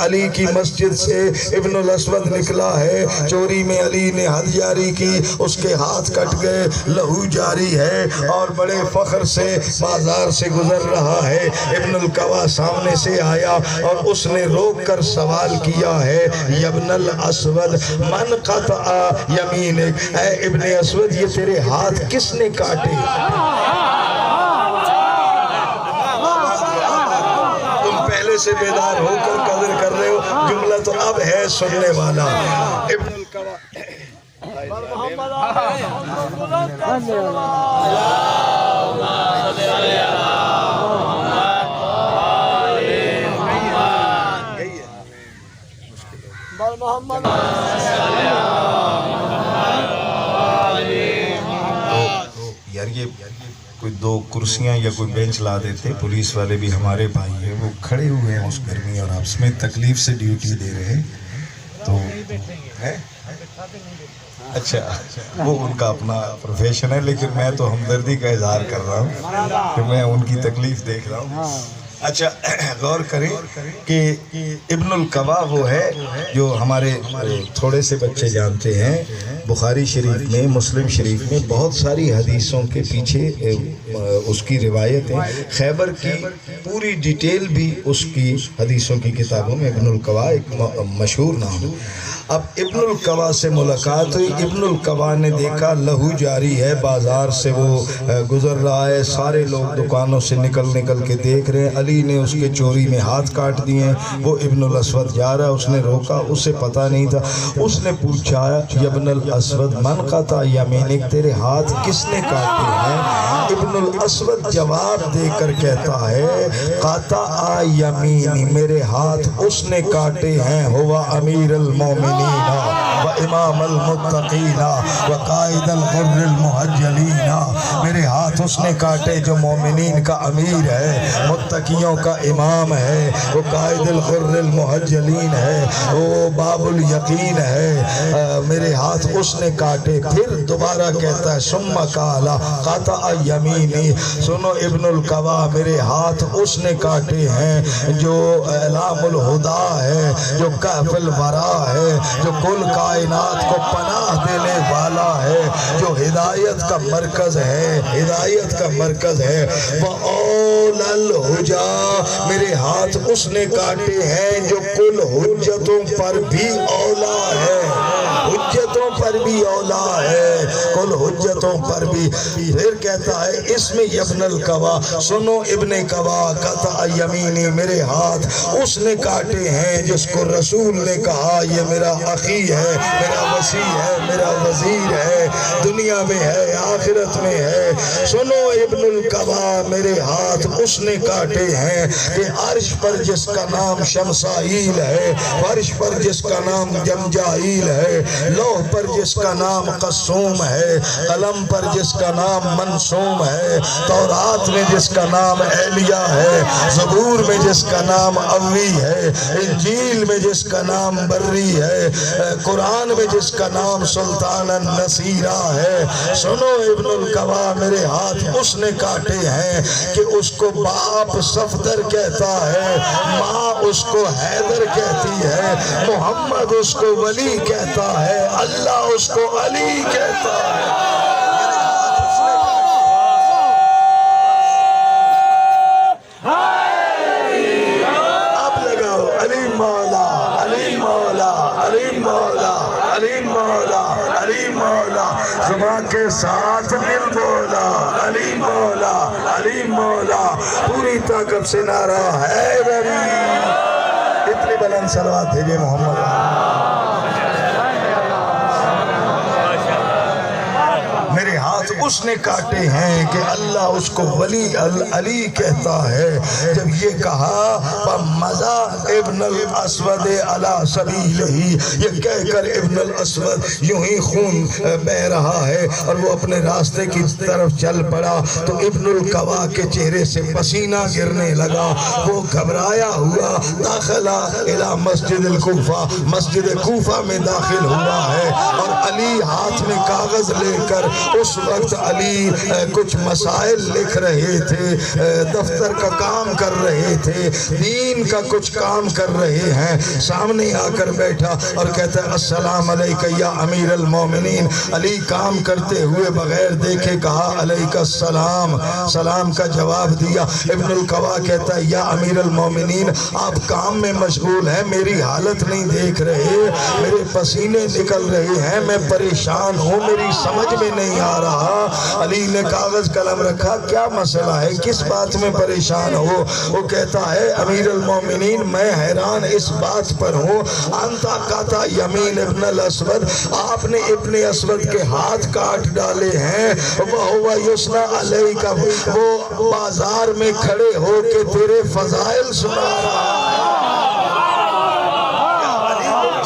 [SPEAKER 1] علی کی مسجد سے ابن الاسود نکلا ہے، چوری میں علی نے حد جاری کی، اس کے ہاتھ کٹ گئے، لہو جاری ہے، اور بڑے فخر سے بازار سے گزر رہا ہے۔ ابن القوا سامنے سے آیا اور اس نے روک کر سوال کیا ہے ابن الاسود من قطع یمینک، اے ابن اسود یہ تیرے ہاتھ کس نے کاٹے؟ تم پہلے سے بیدار ہو کر قدر کر رہے ہو، جملہ تو اب ہے سننے والا۔ ابن القوا یار یہ کوئی دو کرسیاں یا کوئی بینچ لا دیتے، پولیس والے بھی ہمارے بھائی ہیں، وہ کھڑے ہوئے ہیں اس گرمی اور آپس میں تکلیف سے ڈیوٹی دے رہے ہیں، تو ہے اچھا وہ ان کا اپنا پروفیشن ہے، لیکن میں تو ہمدردی کا اظہار کر رہا ہوں کہ میں ان کی تکلیف دیکھ رہا ہوں۔ اچھا غور کریں کہ ابن القوا وہ ہے جو ہمارے تھوڑے سے بچے جانتے ہیں، بخاری شریف میں مسلم شریف میں بہت ساری حدیثوں کے پیچھے اس کی روایت ہے، خیبر کی پوری ڈیٹیل بھی اس کی حدیثوں کی کتابوں میں ابن القوا ایک مشہور نام ہے۔ اب ابن القوا سے ملاقات ہوئی، ابن القوا نے دیکھا لہو جاری ہے، بازار سے وہ گزر رہا ہے، سارے لوگ دکانوں سے نکل کے دیکھ رہے ہیں، علی نے اس کے چوری میں ہاتھ کاٹ دیے ہیں، وہ ابن الاسود جا رہا ہے، اس نے روکا، اسے پتہ نہیں تھا، اس نے پوچھا ابن الاسود الاسود من قطع یمینک، تیرے ہاتھ کس نے کاٹے ہیں؟ ابن الاسود جواب دے کر کہتا ہے قطع یمینی، میرے ہاتھ اس نے کاٹے ہیں، ہوا امیر المومنین و امام المتقین و قائد الغر المحجلین، میرے ہاتھ اس نے کاٹے جو مومنین کا امیر ہے، متقیوں کا امام ہے، وہ قائد الغر المحجلین ہے، وہ باب الیقین ہے، میرے ہاتھ اس نے کاٹے۔ پھر دوبارہ کہتا ہے ثم قال قطع یمینی، سنو ابن القوا، میرے ہاتھ اس نے کاٹے ہیں جو اعلام الہدا ہے، جو کہف الورا ہے، جو کل کائنات کو پناہ دینے والا ہے، جو ہدایت کا مرکز ہے، ہدایت کا مرکز ہے۔ وَأَوْلَى الْحُجَا، میرے ہاتھ اس نے کاٹے ہیں جو کل حجتوں پر بھی اولا ہے، حجتوں پر بھی اولا ہے، کل حجتوں پر بھی۔ پھر کہتا ہے اس میں ابن القوا، سنو ابن قوا، قطع یمینی، میرے ہاتھ اس نے کاٹے ہیں جس کو رسول نے کہا یہ میرا اخی ہے، میرا وسیع ہے، میرا وزیر ہے، دنیا میں ہے، آخرت میں ہے۔ سنو ابن القوا، میرے ہاتھ اس نے کاٹے ہیں کہ عرش پر جس کا نام شمسائیل ہے، فرش پر جس کا نام جمجائیل ہے، لوح پر جس کا نام قسوم ہے، قلم پر جس کا نام منسوم ہے، تورات میں جس کا نام ایلیا ہے، زبور میں جس کا نام اوی ہے، انجیل میں جس کا نام بری ہے، قرآن میں جس کا نام سلطان النصیرہ ہے۔ سنو ابن القوا، میرے ہاتھ اس نے کاٹے ہیں کہ اس کو باپ صفدر کہتا ہے، ماں اس کو حیدر کہتی ہے، محمد اس کو ولی کہتا ہے، اللہ اس کو علی کہتا ہے۔ اب لگاؤ علی مولا، علی مولا، علی مولا، علی مولا، علی مولا، زبان کے ساتھ دل بولا، علی مولا، علی مولا، پوری طاقت سے نعرہ حیدری۔ اتنی بلند صلوات بھیجے محمد۔ میرے ہاتھ اس نے کاٹے ہیں کہ اللہ اس کو ولی علی کہتا ہے۔ جب یہ کہا فمضى ابن الاسود علی سبیلہ، یہ کہہ کر ابن الاسود یوں ہی خون بہ رہا ہے اور وہ اپنے راستے کی طرف چل پڑا تو ابن القوا کے چہرے سے پسینہ گرنے لگا، وہ گھبرایا ہوا داخلہ الی مسجد الکوفہ، مسجد کوفہ میں داخل ہوا ہے، اور علی ہاتھ میں کاغذ لے کر، اس وقت علی کچھ مسائل لکھ رہے تھے، دفتر کا کام کر رہے تھے، دین کا کچھ کام کر رہے ہیں، سامنے آ کر بیٹھا اور کہتا ہے السلام علیکہ یا امیر المومنین۔ علی کام کرتے ہوئے بغیر دیکھے کہا علیکہ السلام، سلام کا جواب دیا۔ ابن القوا کہتا ہے یا امیر المومنین، آپ کام میں مشغول ہیں، میری حالت نہیں دیکھ رہے، میرے پسینے نکل رہے ہیں، میں پریشان ہوں، میری سمجھ میں نہیں آ رہا۔ علی نے کاغذ قلم رکھا، کیا مسئلہ ہے، کس بات میں پریشان ہو؟ وہ کہتا ہے امیر المومنین، میں حیران اس بات پر ہوں، انتا قطع یمین ابن الاسود، آپ نے ابن اسود کے ہاتھ کاٹ ڈالے ہیں، وَهُوَ يُثْنَى عَلَيْكَ، وہ بازار میں کھڑے ہو کے تیرے فضائل سنا رہا ہے۔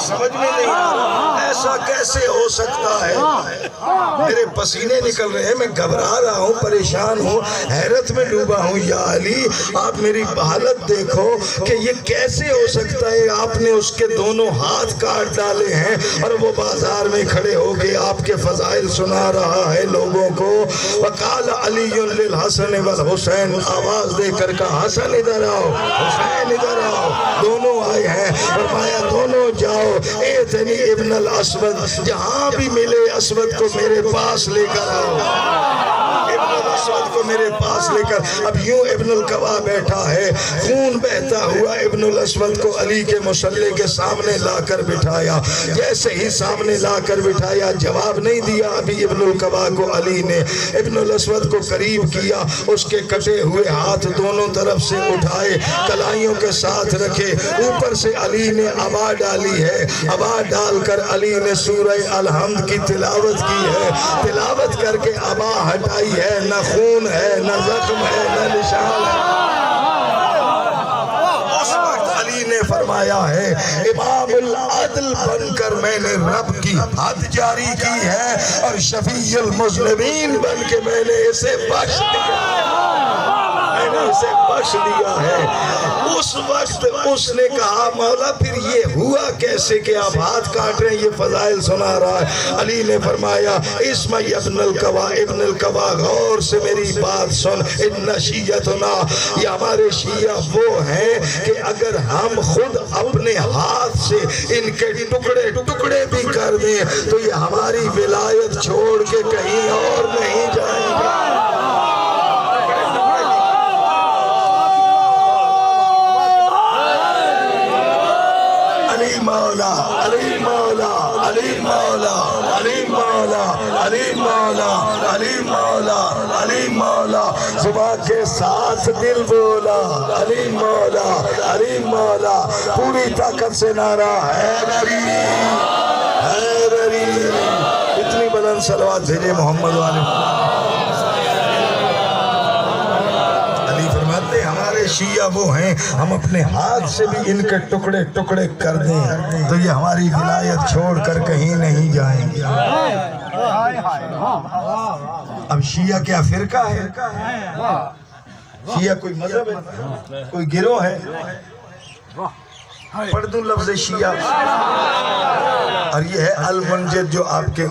[SPEAKER 1] سمجھ میں نہیں آ رہا ایسا کیسے ہو سکتا ہے، میرے پسینے نکل رہے ہیں، میں گھبرا رہا ہوں، پریشان ہوں، حیرت میں ڈوبا ہوں، یا علی آپ میری حالت دیکھو کہ یہ کیسے ہو سکتا ہے، آپ نے اس کے دونوں ہاتھ کاٹ ڈالے ہیں اور وہ بازار میں کھڑے ہو کے آپ کے فضائل سنا رہا ہے لوگوں کو۔ وقال علی للحسن والحسین، آواز دے کر کہا حسن ادھر آؤ، حسین ادھر آؤ، دونوں آئے ہیں، فرمایا دونوں جاؤ، ایتنی ابن الاسود، جہاں بھی ملے اسود کو میرے پاس لے کر آؤ۔ ابن الاسود الاسود کو میرے پاس لے کر اب یوں ابن القبا بیٹھا ہے، خون بہتا ہوا ابن الاسود کو علی کے مصلی کے سامنے لا کر بٹھایا، جیسے ہی سامنے لا کر بٹھایا جواب نہیں دیا ابھی ابن القبا کو علی نے، ابن الاسود کو قریب کیا، اس کے کٹے ہوئے ہاتھ دونوں طرف سے اٹھائے، کلائیوں کے ساتھ رکھے، اوپر سے علی نے عبا ڈالی ہے، عبا ڈال کر علی نے سورہ الحمد کی تلاوت کی ہے، تلاوت کر کے عبا ہٹائی ہے، نہ خون ہے نہ زخم ہے نہ نشان ہے۔ اس وقت علی نے فرمایا ہے امام العدل بن کر میں نے رب کی حد جاری کی ہے اور شفیع المذنبین بن کے میں نے اسے بخش دیا ہے۔ اس وقت اس نے کہا مولا پھر یہ ہوا کیسے کہ آپ ہاتھ کاٹ رہے ہیں، یہ فضائل سنا رہا ہے۔ علی نے فرمایا اسمع ابن القبا، ابن القبا غور سے میری بات سن، ان شیعتنا، یہ ہمارے شیعہ وہ ہیں کہ اگر ہم خود اپنے ہاتھ سے ان کے ٹکڑے ٹکڑے بھی کر دیں تو یہ ہماری ولایت چھوڑ کے کہیں اور نہیں جائیں گے۔ علی مولا، علی مولا، علی مولا، علی مولا، علی مولا، علی مولا، علی مولا، زبان کے ساتھ دل بولا، علی مولا، علی مولا، پوری طاقت سے نعرہ حیدری، حیدری، اتنی بلند صلوات بھیجے محمد والے۔ ہمارے شیعہ وہ ہیں ہم اپنے ہاتھ سے بھی ان کے ٹکڑے ٹکڑے کر دیں تو یہ ہماری ولایت چھوڑ کر کہیں نہیں جائیں گے۔ اب شیعہ کیا فرقہ ہے؟ شیعہ کوئی مذہب ہے؟ کوئی گروہ ہے؟ پڑھ دوں لفظ شیعہ، اور یہ ہے المنجد جو آپ کے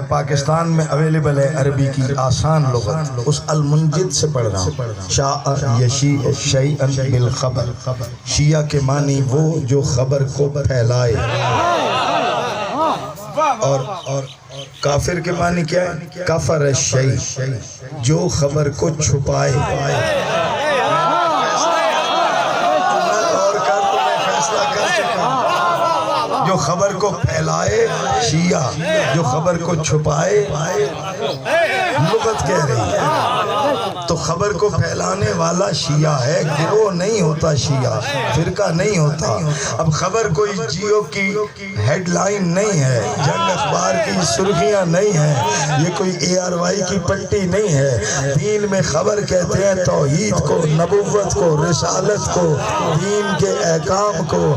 [SPEAKER 1] پاکستان میں اویلیبل ہے، عربی کی آسان لغت، اس المنجد سے پڑھ رہا ہوں۔ شاء یشیع شیئا بالخبر، شیعہ کے معنی وہ جو خبر کو پھیلائے، اور کافر کے معنی کیا ہے؟ کفر الشیء، جو خبر کو چھپائے۔ جو خبر کو پھیلائے شیعہ، جو خبر کو چھپائے لغت کہہ رہی ہے، تو خبر کو پھیلانے والا شیعہ ہے، گروہ نہیں ہوتا شیعہ، فرقہ نہیں ہوتا۔ اب خبر کوئی جیو کی ہیڈ لائن نہیں ہے، جنگ اخبار کی سرخیاں نہیں ہیں، یہ کوئی ARY کی پٹی نہیں ہے۔ دین میں خبر کہتے ہیں توحید کو، نبوت کو، رسالت کو، دین کے احکام کو،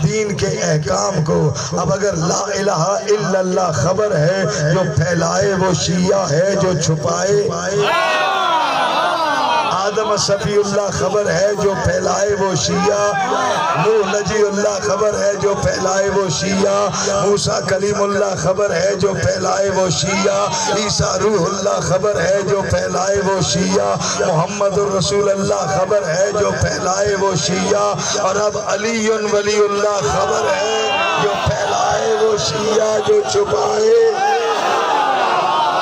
[SPEAKER 1] دین کے احکام کو۔ اب اگر لا الہ الا اللہ خبر ہے، جو پھیلائے وہ شیعہ ہے، جو چھپائے آدم صفی اللہ خبر ہے، جو پھیلائے وہ شیعہ، نوح نجی اللہ خبر ہے، جو پھیلائے وہ شیعہ، موسیٰ کلیم اللہ خبر ہے، جو پھیلائے وہ شیعہ، عیسیٰ روح اللہ خبر ہے، جو پھیلائے وہ شیعہ، محمد الرسول اللہ خبر ہے، جو پھیلائے وہ شیعہ، اور اب علی ولی اللہ خبر ہے، جو پھیلائے وہ شیعہ، جو چھپائے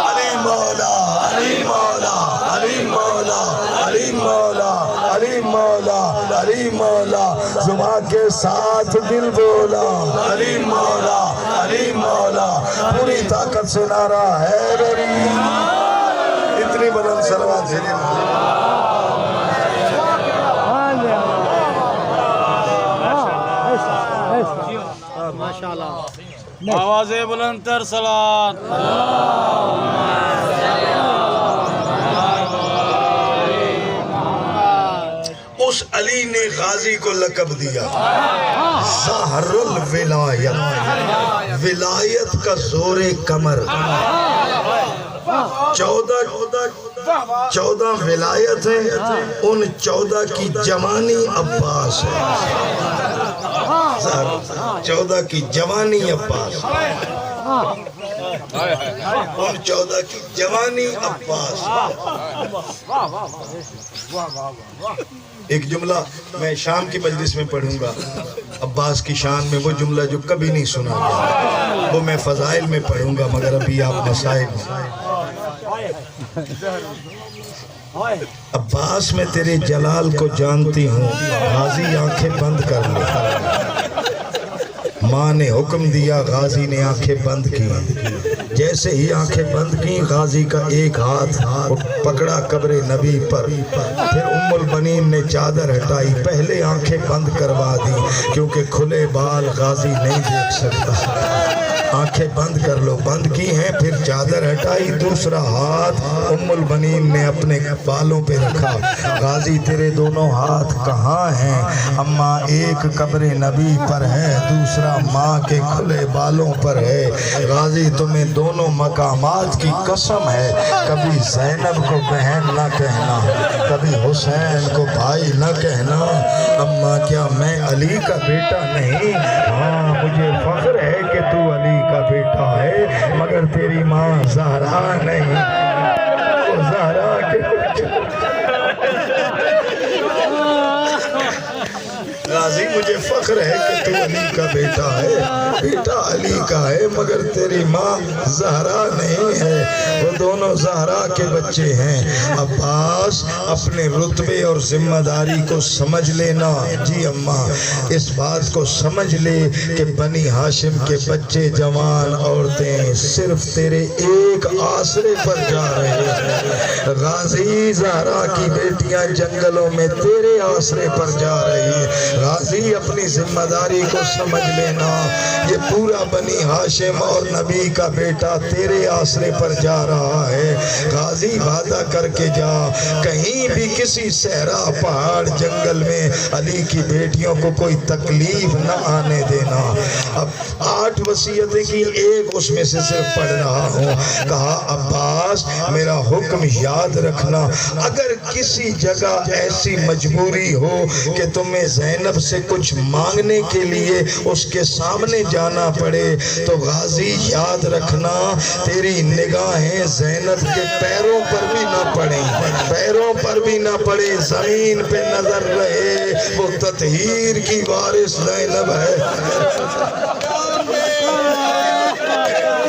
[SPEAKER 1] علی مولا، علی مولا، علی مولا، علی مولا، علی مولا، علی مولا، زبان کے ساتھ دل بولا، علی مولا، علی مولا، پوری طاقت سے نعرہ حیدری، اتنی بلند صلوات بھیجے۔
[SPEAKER 2] آواز بلند تر صلوات۔
[SPEAKER 1] اس علی نے غازی کو لقب دیا ظاہر الولایت، ولایت کا زور کمر۔ 14 ولایت ہیں، ان 14 کی جوانی عباس ہے، 14 کی جوانی عباس، ان 14 کی جوانی عباس۔ ایک جملہ میں شام کی مجلس میں پڑھوں گا عباس کی شان میں، وہ جملہ جو کبھی نہیں سنا گیا، وہ میں فضائل میں پڑھوں گا، مگر ابھی آپ مسائل عباس میں تیرے جلال کو جانتی ہوں، غازی آنکھیں بند کر لے۔ ماں نے حکم دیا، غازی نے آنکھیں بند کی۔ جیسے ہی آنکھیں بند کی، غازی کا ایک ہاتھ پکڑا قبر نبی پر، پھر ام البنین نے چادر ہٹائی، پہلے آنکھیں بند کروا دی کیونکہ کھلے بال غازی نہیں دیکھ سکتا۔ آنکھیں بند کر لو، بند کی ہیں، پھر چادر ہٹائی، دوسرا ہاتھ ام البنین نے اپنے بالوں پہ رکھا۔ غازی تیرے دونوں ہاتھ کہاں ہیں؟ اماں ایک قبر نبی پر ہے، دوسرا ماں کے کھلے بالوں پر ہے۔ غازی تمہیں دونوں مقامات کی قسم ہے، کبھی زینب کو بہن نہ کہنا، کبھی حسین کو بھائی نہ کہنا۔ اماں کیا میں علی کا بیٹا نہیں؟ ہاں مجھے فخر ہے کہ تو علی کا بیٹا ہے، مگر تیری ماں زہرا نہیں، وہ زہرا کے غازی مجھے فخر ہے کہ تو علی کا بیٹا ہے، بیٹا علی کا ہے، مگر تیری ماں زہرا نہیں ہے، وہ دونوں زہرا کے بچے ہیں۔ عباس اپنے رتبے اور ذمہ داری کو سمجھ لینا۔ جی اماں اس بات کو سمجھ لے کہ بنی ہاشم کے بچے جوان عورتیں صرف تیرے ایک آسرے پر جا رہے ہیں۔ غازی زہرا کی بیٹیاں جنگلوں میں تیرے آسرے پر جا رہی ہیں۔ غازی اپنی ذمہ داری کو سمجھ لینا، یہ پورا بنی ہاشم اور نبی کا بیٹا تیرے آسرے پر جا رہا ہے۔ غازی وعدہ کر کے جا، کہیں بھی کسی صحرا پہاڑ جنگل میں علی کی بیٹیوں کو کوئی تکلیف نہ آنے دینا۔ اب 8 وصیتیں کی، ایک اس میں سے صرف پڑھ رہا ہوں۔ کہا عباس میرا حکم یاد رکھنا، اگر کسی جگہ ایسی مجبوری ہو کہ تمہیں زینب سے کچھ مانگنے کے لیے اس کے سامنے جانا پڑے تو غازی یاد رکھنا تیری نگاہیں زینب کے پیروں پر بھی نہ پڑیں، پیروں پر بھی نہ پڑے، زمین پہ نظر رہے، وہ تطہیر کی وارث زینب ہے۔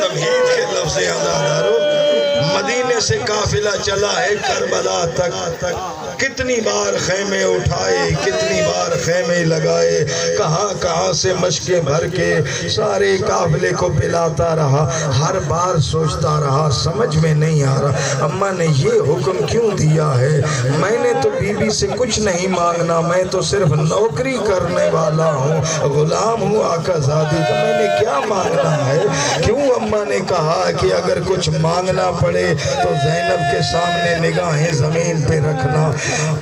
[SPEAKER 1] تمہید کے لفظ ازادارو، مدینے سے قافلہ چلا ہے کربلا تک، کتنی بار خیمے اٹھائے، کتنی بار خیمے لگائے، کہاں کہاں سے مشکیں بھر کے سارے قافلے کو پلاتا رہا، ہر بار سوچتا رہا سمجھ میں نہیں آ رہا اماں نے یہ حکم کیوں دیا ہے؟ میں نے تو بی بی سے کچھ نہیں مانگنا، میں تو صرف نوکری کرنے والا ہوں، غلام ہوں آقا زادی کا، میں نے کیا مانگنا ہے؟ کیوں اماں نے کہا کہ اگر کچھ مانگنا پڑے تو زینب کے سامنے نگاہیں زمین پہ رکھنا؟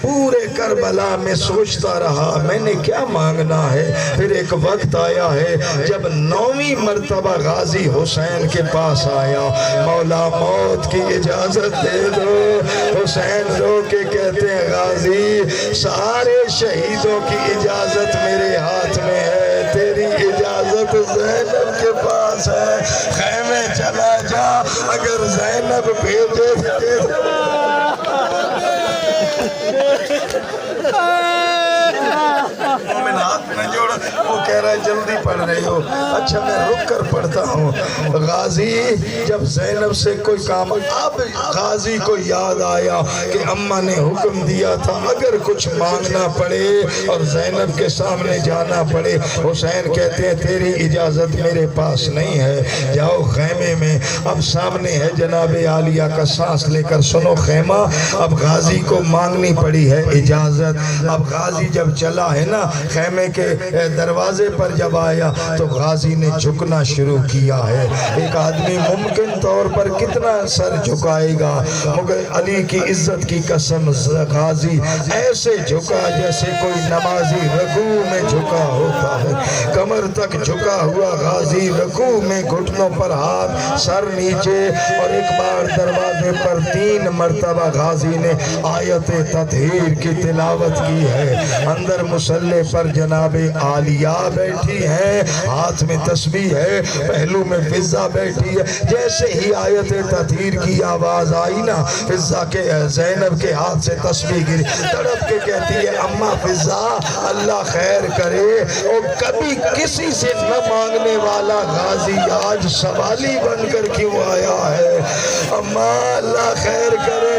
[SPEAKER 1] پورے کربلا میں سوچتا رہا میں نے کیا مانگنا ہے۔ پھر ایک وقت آیا ہے جب 9ویں مرتبہ غازی حسین کے پاس آیا، مولا موت کی اجازت دے دو۔ حسین رو کے کہتے ہیں غازی سارے شہیدوں کی اجازت میرے ہاتھ میں ہے، تیری اجازت زینب کے پاس ہے، خیمے چلا جا، اگر زینب بھیجے مومن ہاتھ میں جوڑ، وہ کہہ رہا ہے جلدی پڑھ رہی ہو، اچھا میں رک کر پڑھتا ہوں۔ غازی جب زینب سے کوئی کام، اب غازی کو یاد آیا کہ اماں نے حکم دیا تھا اگر کچھ مانگنا پڑے اور زینب کے سامنے جانا پڑے، حسین کہتے ہیں تیری اجازت میرے پاس نہیں ہے، جاؤ خیمے میں۔ اب سامنے ہے جناب عالیہ کا، سانس لے کر سنو خیمہ، اب غازی کو مانگنی پڑی ہے اجازت۔ اب غازی جب چلا ہے نا، خیمے کے دروازے پر جب آیا تو غازی نے جھکنا شروع کیا ہے۔ ایک آدمی ممکن طور پر کتنا سر جھکائے گا، مگر علی کی عزت کی قسم غازی ایسے جھکا جیسے کوئی نمازی رکوع میں جھکا ہوتا ہے، کمر تک جھکا ہوا غازی رکوع میں، گھٹنوں پر ہاتھ، سر نیچے، اور ایک بار دروازے پر 3 مرتبہ غازی نے آیت تطہیر کی تلاوت کی ہے۔ اندر مصلی پر جناب عالیہ بیٹھی ہے، ہاتھ میں تسبیح ہے، پہلو میں فضہ بیٹھی ہے۔ جیسے ہی آیت تطہیر کی آواز آئی نا، فضہ کے زینب کے ہاتھ سے تسبیح گری، تڑپ کے کہتی ہے اماں فضہ اللہ خیر کرے، اور کبھی کسی سے نہ مانگنے والا غازی آج سوالی بن کر کیوں آیا ہے؟ اماں اللہ خیر کرے،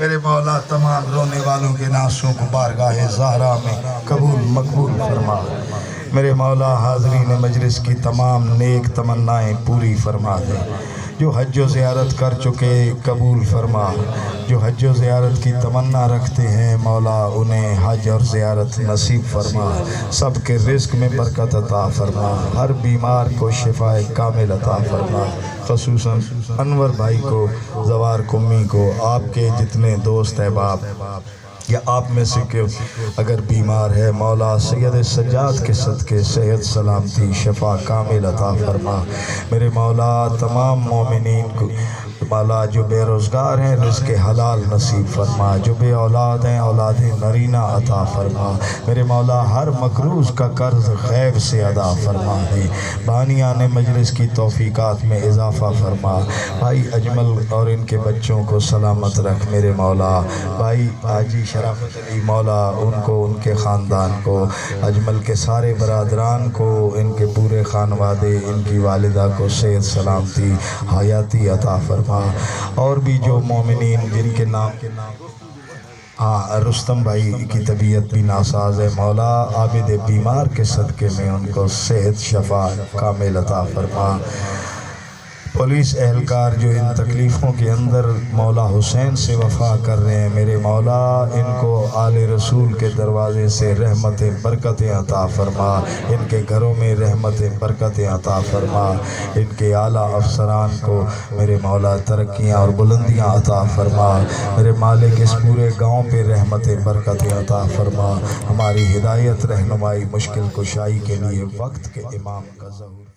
[SPEAKER 1] میرے مولا تمام رونے والوں کے ناسوں کو بارگاہ زہرا میں قبول مقبول فرما۔ میرے مولا حاضرین مجلس کی تمام نیک تمنائیں پوری فرما دے۔ جو حج و زیارت کر چکے قبول فرما، جو حج و زیارت کی تمنا رکھتے ہیں مولا انہیں حج اور زیارت نصیب فرما۔ سب کے رزق میں برکت عطا فرما، ہر بیمار کو شفاء کامل عطا فرما، خصوصاً انور بھائی کو، زوار کمی کو، آپ کے جتنے دوست احباب یا آپ میں سے کہ اگر بیمار ہے مولا سید سجاد کے صدقے صحت سلامتی شفا کامل عطا فرما۔ میرے مولا تمام مومنین کو مولا جو بے روزگار ہیں رزق حلال نصیب فرما، جو بے اولاد ہیں اولاد نرینہ عطا فرما۔ میرے مولا ہر مقروض کا قرض غیب سے ادا فرما دے، بانیان مجلس کی توفیقات میں اضافہ فرما۔ بھائی اجمل اور ان کے بچوں کو سلامت رکھ میرے مولا، بھائی حاجی شرافت علی مولا ان کو، ان کے خاندان کو، اجمل کے سارے برادران کو، ان کے پورے خانوادے، ان کی والدہ کو صحت سلامتی حیاتی عطا فرما۔ اور بھی جو مومنین جن کے نام رستم بھائی کی طبیعت بھی ناساز ہے مولا عابد بیمار کے صدقے میں ان کو صحت شفا کامل عطا فرما۔ پولیس اہلکار جو ان تکلیفوں کے اندر مولا حسین سے وفا کر رہے ہیں میرے مولا ان کو آل رسول کے دروازے سے رحمت برکتیں عطا فرما، ان کے گھروں میں رحمت برکتیں عطا فرما، ان کے اعلیٰ افسران کو میرے مولا ترقیاں اور بلندیاں عطا فرما، میرے مالک اس پورے گاؤں پہ رحمت برکتیں عطا فرما، ہماری ہدایت رہنمائی مشکل کشائی کے لیے وقت کے امام کا ظہور